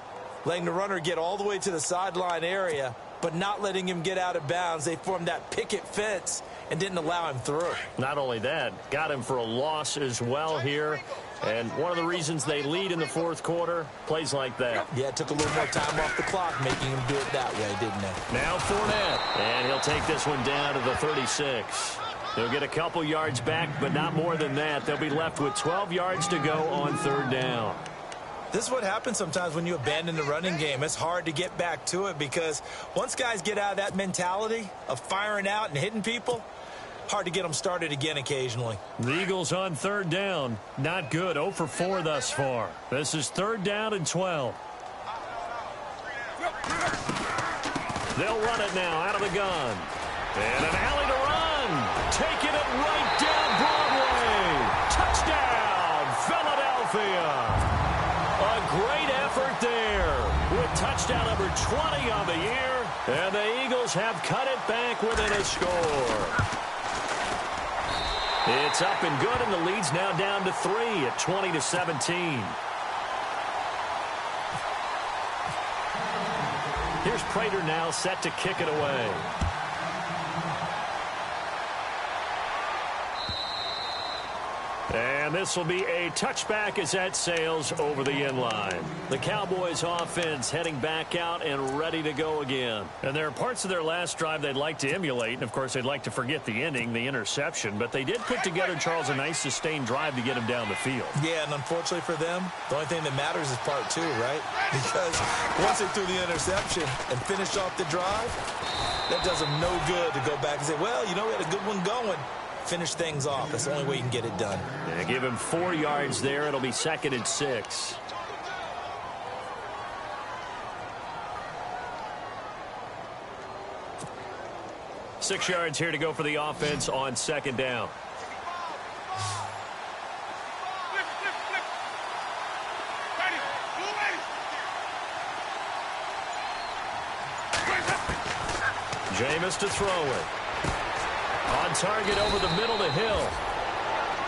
[SPEAKER 2] letting the runner get all the way to the sideline area, but not letting him get out of bounds. They formed that picket fence and didn't allow him through.
[SPEAKER 1] Not only that, got him for a loss as well here. And one of the reasons they lead in the fourth quarter, plays like that.
[SPEAKER 2] Yeah, it took a little more time off the clock, making him do it that way, didn't it?
[SPEAKER 1] Now Fournette, and he'll take this one down to the 36. They'll get a couple yards back, but not more than that. They'll be left with 12 yards to go on third down.
[SPEAKER 2] This is what happens sometimes when you abandon the running game. It's hard to get back to it because once guys get out of that mentality of firing out and hitting people, hard to get them started again occasionally.
[SPEAKER 1] The Eagles on third down. Not good. 0 for 4 thus far. This is third down and 12. They'll run it now out of the gun. And an alley to run. Taking it right down Broadway. Touchdown, Philadelphia. A great effort there with touchdown number 20 on the year. And the Eagles have cut it back within a score. It's up and good, and the lead's now down to 3 at 20-17. Here's Prater now set to kick it away. And this will be a touchback as that sails over the end line. The Cowboys offense heading back out and ready to go again. And there are parts of their last drive they'd like to emulate. And, of course, they'd like to forget the ending, the interception. But they did put together, Charles, a nice sustained drive to get him down the field.
[SPEAKER 2] Yeah, and unfortunately for them, the only thing that matters is part 2, right? Because once they threw the interception and finished off the drive, that does them no good to go back and say, well, you know, we had a good one going. Finish things off. That's the only way you can get it done.
[SPEAKER 1] Yeah, give him 4 yards there. It'll be second and 6. Six yards here to go for the offense on second down. Jameis to throw it. On target over the middle to Hill.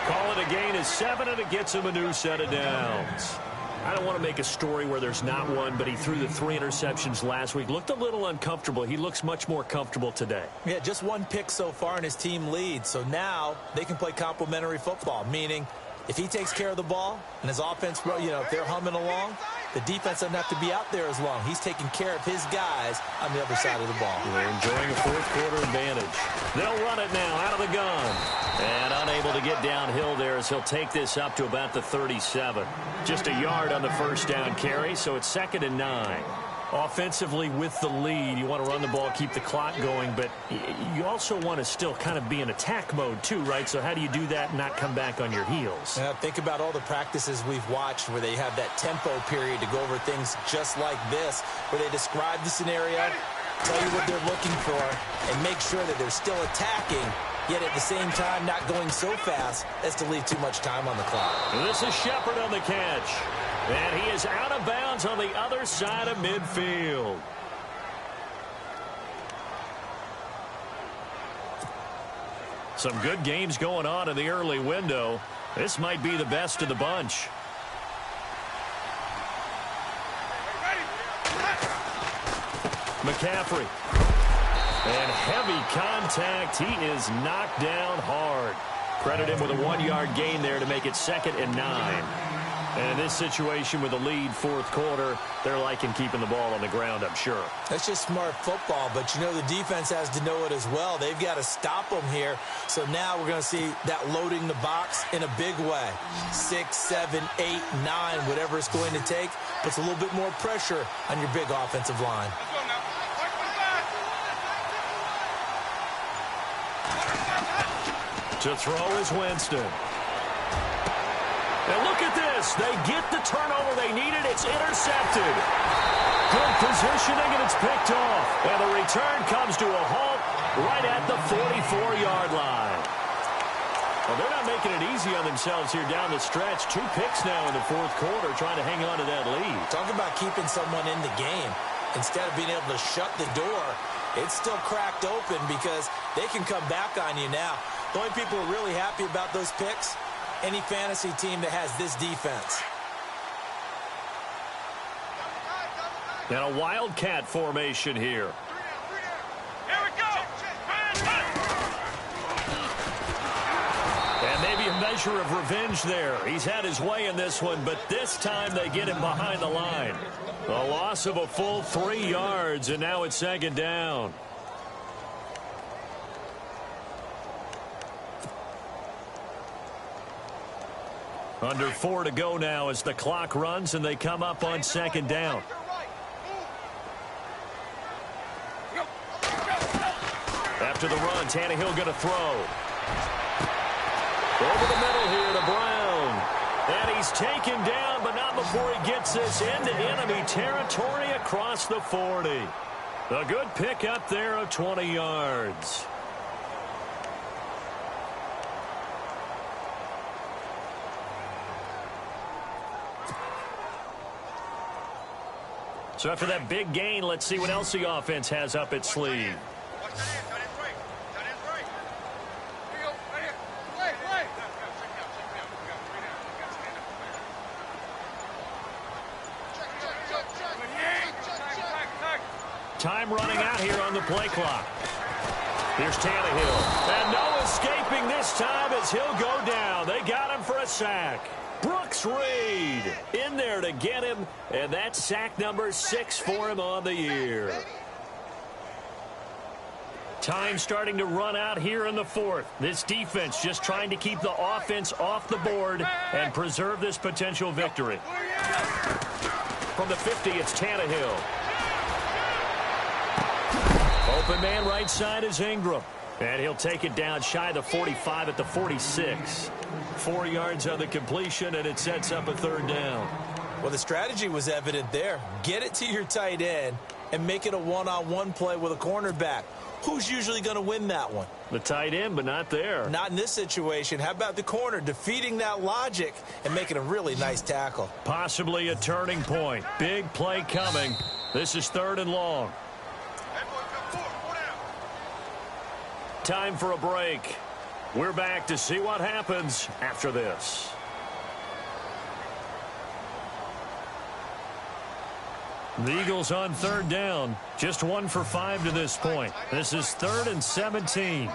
[SPEAKER 1] Call it a gain of 7, and it gets him a new set of downs. I don't want to make a story where there's not one, but he threw the 3 interceptions last week. Looked a little uncomfortable. He looks much more comfortable today.
[SPEAKER 2] Yeah, just 1 pick so far and his team leads. So now they can play complementary football, meaning if he takes care of the ball and his offense, you know, if they're humming along, the defense doesn't have to be out there as long. He's taking care of his guys on the other side of the ball.
[SPEAKER 1] They're enjoying a fourth quarter advantage. They'll run it now out of the gun. And unable to get downhill there as he'll take this up to about the 37. Just a yard on the first down carry, so it's second and 9. Offensively with the lead, you want to run the ball, keep the clock going, but you also want to still kind of be in attack mode too, right? So how do you do that and not come back on your heels?
[SPEAKER 2] Yeah, think about all the practices we've watched where they have that tempo period to go over things just like this, where they describe the scenario, tell you what they're looking for, and make sure that they're still attacking yet at the same time not going so fast as to leave too much time on the clock.
[SPEAKER 1] This is Shepard on the catch. And he is out of bounds on the other side of midfield. Some good games going on in the early window. This might be the best of the bunch. McCaffrey. And heavy contact. He is knocked down hard. Credit him with a 1-yard gain there to make it 2nd and 9. And in this situation with the lead 4th quarter, they're liking keeping the ball on the ground, I'm sure.
[SPEAKER 2] That's just smart football, but you know the defense has to know it as well. They've got to stop them here. So now we're going to see that loading the box in a big way. 6, 7, 8, 9, whatever it's going to take, puts a little bit more pressure on your big offensive line.
[SPEAKER 1] To throw is Winston. And look at this. They get the turnover they needed. It's intercepted. Good positioning, and it's picked off. And the return comes to a halt right at the 44-yard line. Well, they're not making it easy on themselves here down the stretch. 2 picks now in the 4th quarter trying to hang on to that lead.
[SPEAKER 2] Talk about keeping someone in the game. Instead of being able to shut the door, it's still cracked open because they can come back on you now. The only people who are really happy about those picks, any fantasy team that has this defense.
[SPEAKER 1] And a wildcat formation here.
[SPEAKER 3] Here we go.
[SPEAKER 1] And maybe a measure of revenge there. He's had his way in this one, but this time they get him behind the line. A loss of a full 3 yards, and now it's 2nd down. Under 4 to go now as the clock runs and they come up on 2nd down. After the run, Tannehill going to throw. Over the middle here to Brown. And he's taken down, but not before he gets this into enemy territory across the 40. A good pick up there of 20 yards. So after that big gain, let's see what else the offense has up its sleeve. Time running out here on the play clock. Here's Tannehill. And no escaping this time as he'll go down. They got him for a sack. Brooks Reed in there to get him, and that's sack number 6 for him on the year. Time starting to run out here in the 4th. This defense just trying to keep the offense off the board and preserve this potential victory. From the 50, it's Tannehill. Open man right side is Ingram. And he'll take it down shy of the 45 at the 46. 4 yards on the completion, and it sets up a 3rd down.
[SPEAKER 2] Well, the strategy was evident there. Get it to your tight end and make it a one-on-one play with a cornerback. Who's usually going to win that one?
[SPEAKER 1] The tight end, but not there.
[SPEAKER 2] Not in this situation. How about the corner defeating that logic and making a really nice tackle?
[SPEAKER 1] Possibly a turning point. Big play coming. This is 3rd and long. Time for a break. We're back to see what happens after this. The Eagles on 3rd down. Just 1 for 5 to this point. This is 3rd and 17.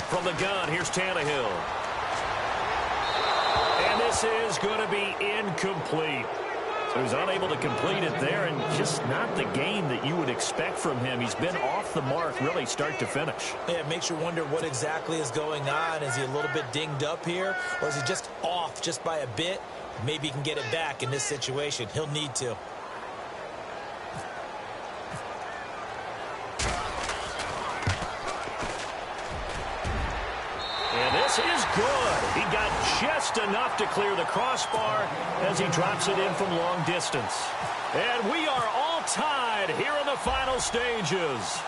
[SPEAKER 1] From the gun, here's Tannehill. And this is going to be incomplete. So he's unable to complete it there, and just not the game that you would expect from him. He's been off the mark really start to finish.
[SPEAKER 2] Yeah, it makes you wonder what exactly is going on. Is he a little bit dinged up here, or is he just off just by a bit? Maybe he can get it back in this situation. He'll need to.
[SPEAKER 1] He got just enough to clear the crossbar as he drops it in from long distance. And we are all tied here in the final stages.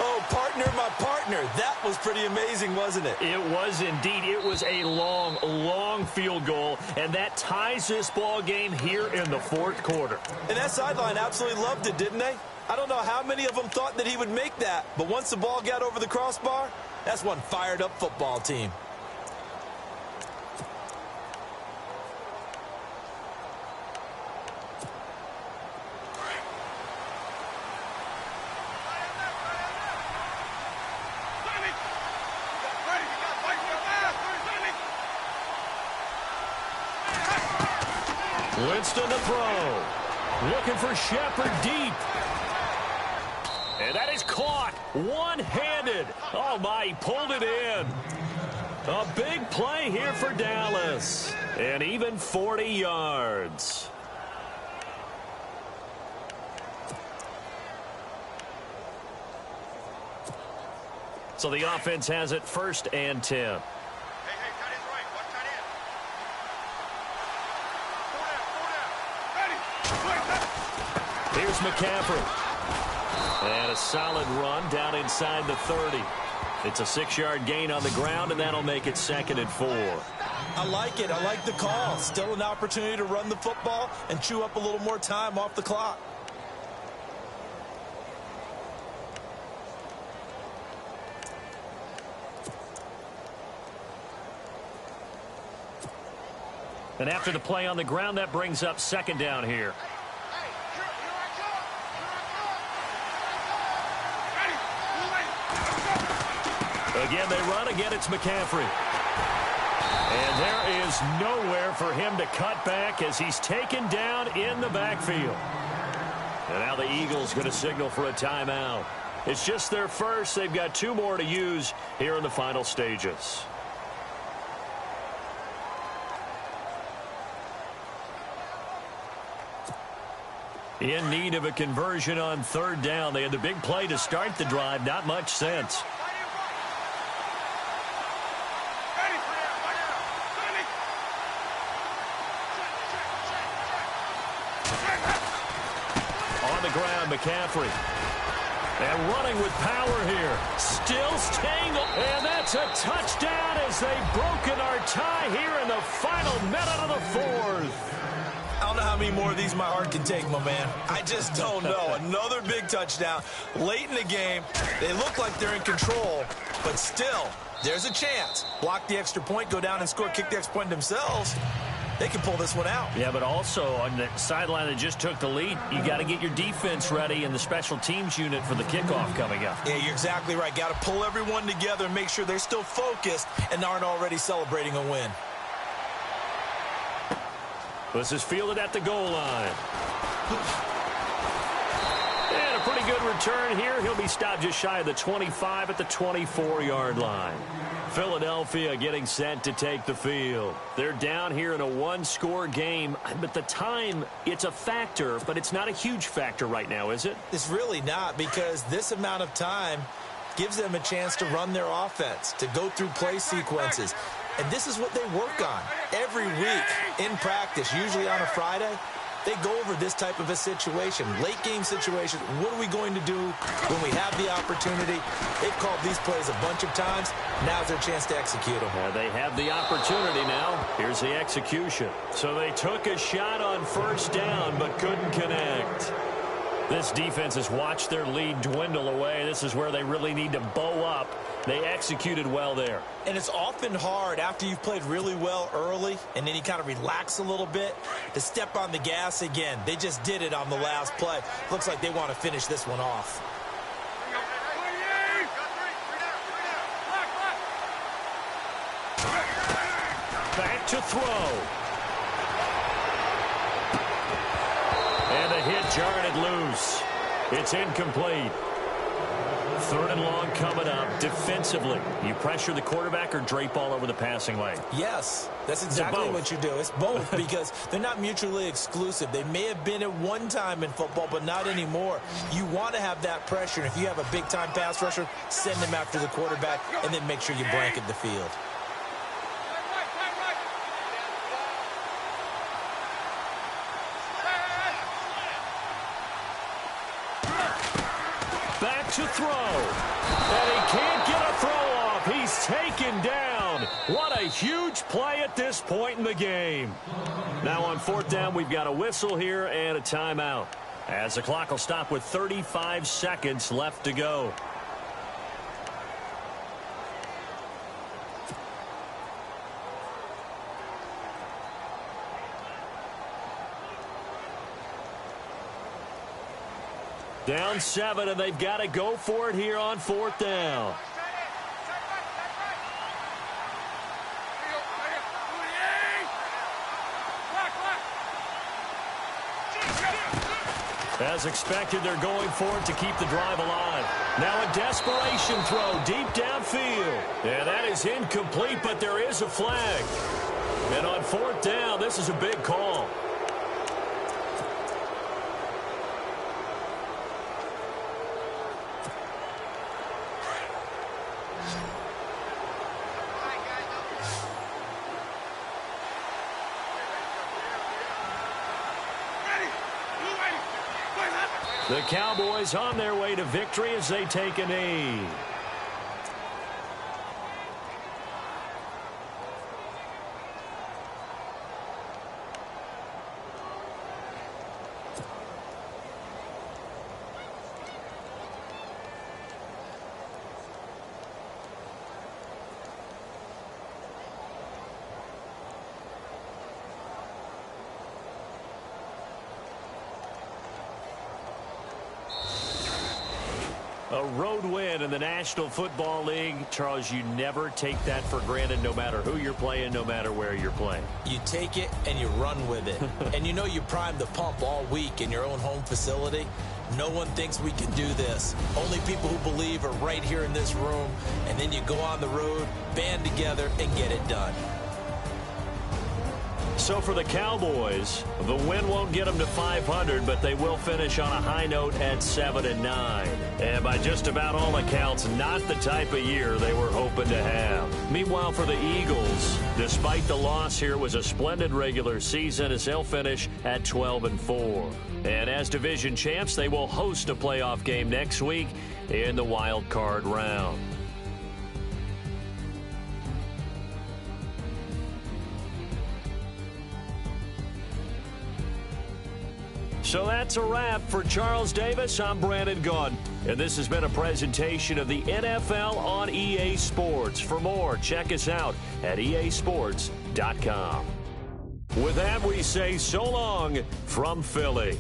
[SPEAKER 2] Oh, partner, my partner. That was pretty amazing, wasn't it?
[SPEAKER 1] It was indeed. It was a long, long field goal, and that ties this ball game here in the fourth quarter.
[SPEAKER 2] And that sideline absolutely loved it, didn't they? I don't know how many of them thought that he would make that, but once the ball got over the crossbar, that's one fired-up football team.
[SPEAKER 1] Winston to throw. Looking for Shepard deep. And that is caught one-handed. Oh, my, he pulled it in. A big play here for Dallas. And even 40 yards. So the offense has it 1st and 10. Here's McCaffrey. And a solid run down inside the 30. It's a 6-yard gain on the ground, and that'll make it 2nd and 4.
[SPEAKER 2] I like it. I like the call. Still an opportunity to run the football and chew up a little more time off the clock.
[SPEAKER 1] And after the play on the ground, that brings up 2nd down here. Again, they run. Again, it's McCaffrey. And there is nowhere for him to cut back as he's taken down in the backfield. And now the Eagles going to signal for a timeout. It's just their first. They've got 2 more to use here in the final stages. In need of a conversion on 3rd down. They had the big play to start the drive. Not much sense. On the ground, McCaffrey. And running with power here. Still staying. And that's a touchdown as they've broken our tie here in the final minute of the 4th.
[SPEAKER 2] I don't know how many more of these my heart can take, my man. I just don't know. Another big touchdown. Late in the game, they look like they're in control, but still, there's a chance. Block the extra point, go down and score, kick the extra point themselves. They can pull this one out.
[SPEAKER 1] Yeah, but also on the sideline that just took the lead, you got to get your defense ready and the special teams unit for the kickoff coming up.
[SPEAKER 2] Yeah, you're exactly right. Got to pull everyone together and make sure they're still focused and aren't already celebrating a win.
[SPEAKER 1] This is fielded at the goal line. And a pretty good return here. He'll be stopped just shy of the 25 at the 24-yard line. Philadelphia getting set to take the field. They're down here in a 1-score game, but the time, it's a factor, but it's not a huge factor right now, is it?
[SPEAKER 2] It's really not, because this amount of time gives them a chance to run their offense, to go through play sequences. And this is what they work on every week in practice, usually on a Friday. They go over this type of a situation, late game situation. What are we going to do when we have the opportunity? They've called these plays a bunch of times. Now's their chance to execute them.
[SPEAKER 1] They have the opportunity now. Here's the execution. So they took a shot on 1st down but couldn't connect. This defense has watched their lead dwindle away. This is where they really need to bow up. They executed well there.
[SPEAKER 2] And it's often hard after you've played really well early and then you kind of relax a little bit to step on the gas again. They just did it on the last play. Looks like they want to finish this one off.
[SPEAKER 1] Back to throw. And a hit jarred it loose. It's incomplete. 3rd and long coming up. Defensively, you pressure the quarterback or drape all over the passing lane?
[SPEAKER 2] Yes, that's exactly what you do. It's both because they're not mutually exclusive. They may have been at one time in football, but not anymore. You want to have that pressure. And if you have a big-time pass rusher, send him after the quarterback and then make sure you blanket the field.
[SPEAKER 1] to throw. And he can't get a throw off. He's taken down. What a huge play at this point in the game. Now on 4th down, we've got a whistle here and a timeout, as the clock will stop with 35 seconds left to go. Down 7, and they've got to go for it here on 4th down. As expected, they're going for it to keep the drive alive. Now a desperation throw deep downfield. And that is incomplete, but there is a flag. And on 4th down, this is a big call. The Cowboys on their way to victory as they take a knee. A road win in the National Football League. Charles, you never take that for granted, no matter who you're playing, no matter where you're playing.
[SPEAKER 2] You take it and you run with it. And you know you primed the pump all week in your own home facility. No one thinks we can do this. Only people who believe are right here in this room. And then you go on the road, band together, and get it done.
[SPEAKER 1] So for the Cowboys, the win won't get them to 500, but they will finish on a high note at 7-9. And by just about all accounts, not the type of year they were hoping to have. Meanwhile, for the Eagles, despite the loss here, it was a splendid regular season as they'll finish at 12-4. And as division champs, they will host a playoff game next week in the wild card round. So that's a wrap. For Charles Davis, I'm Brandon Gaudin. And this has been a presentation of the NFL on EA Sports. For more, check us out at easports.com. With that, we say so long from Philly.